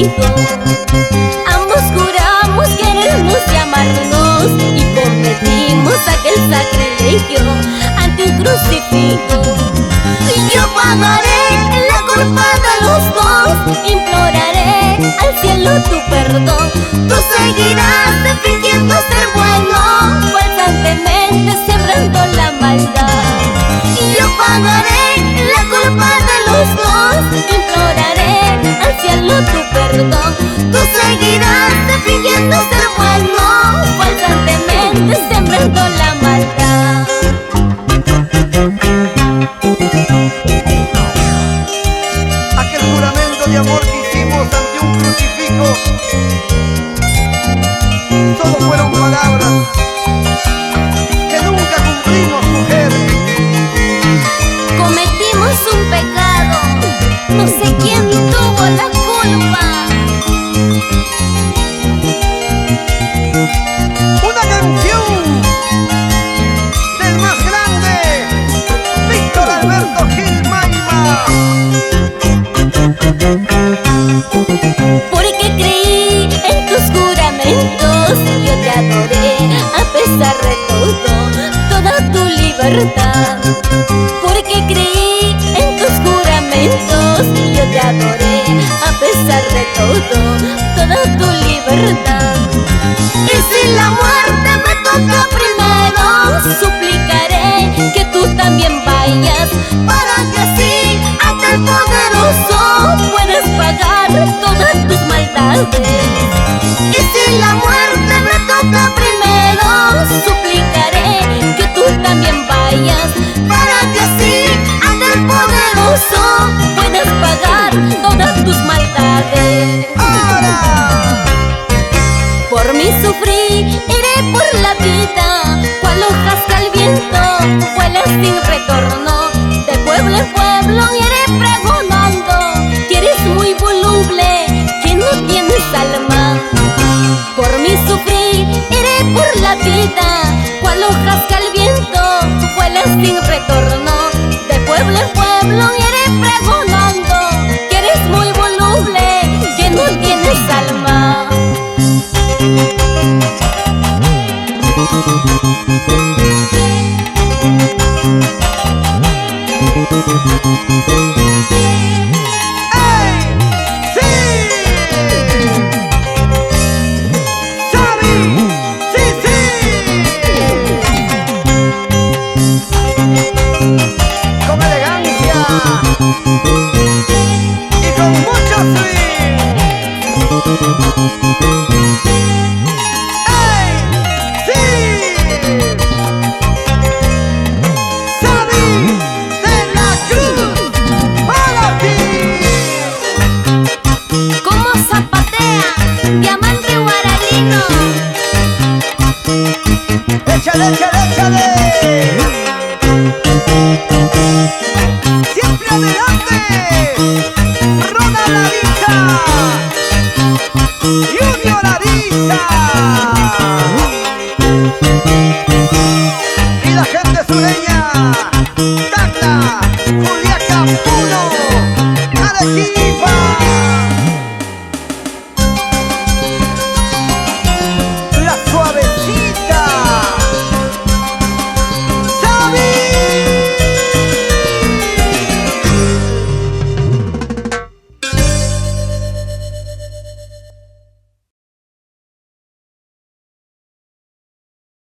crucifijo. Ambos juramos querernos y amarnos y cometimos aquel sacrilegio ante un crucifijo. Yo pagaré la culpa de los dos, imploraré al cielo tu perdón. Tú seguirás fingiendo ser bueno, falsantemente sembrando la maldad. Yo pagaré la culpa de los dos, imploraré al cielo tu perdón. Tú seguirás fingiendo ser bueno, falsantemente sembrando la maldad. Aquel juramento de amor que hicimos ante un crucifijo solo fueron palabras que nunca cumplimos, mujer. Cometimos un pecado, no sé quién tuvo la culpa. Una canción del más grande, Víctor Alberto Gil Maima. Porque creí en tus juramentos, yo te adoré a pesar de todo, toda tu libertad. Porque creí en tus juramentos, yo te adoré a pesar de todo, toda tu libertad. Y si la muerte me toca primero, suplicaré que tú también vayas, para que así ante el poderoso puedas pagar todas tus maldades. Y si la muerte me toca primero, suplicaré que tú también vayas, para que así ante el poderoso puedas pagar todas tus maldades. ¡Ahora! Por mí sufrí, iré por la vida, cual hojas que al viento vuelas sin retorno. De pueblo en pueblo iré pregonando que eres muy voluble, que no tienes alma. Por mí sufrí, iré por la vida, cual hojas que al viento vuelas sin retorno. De pueblo en pueblo iré pregonando que eres muy voluble, que no tienes alma. ¡Ey! ¡Sí! ¡Sabi! ¡Sí, sí! Con elegancia y con mucho swing. ¡Ey! ¡Sí! ¡Sabi de la Cruz! ¡Para ti! Como zapatea, diamante guaralino. ¡Échale, échale, échale! ¡Siempre adelante! ¡Ronald Ariza! ¡Junior Ariza! Y la gente sureña, Tacla, Julián.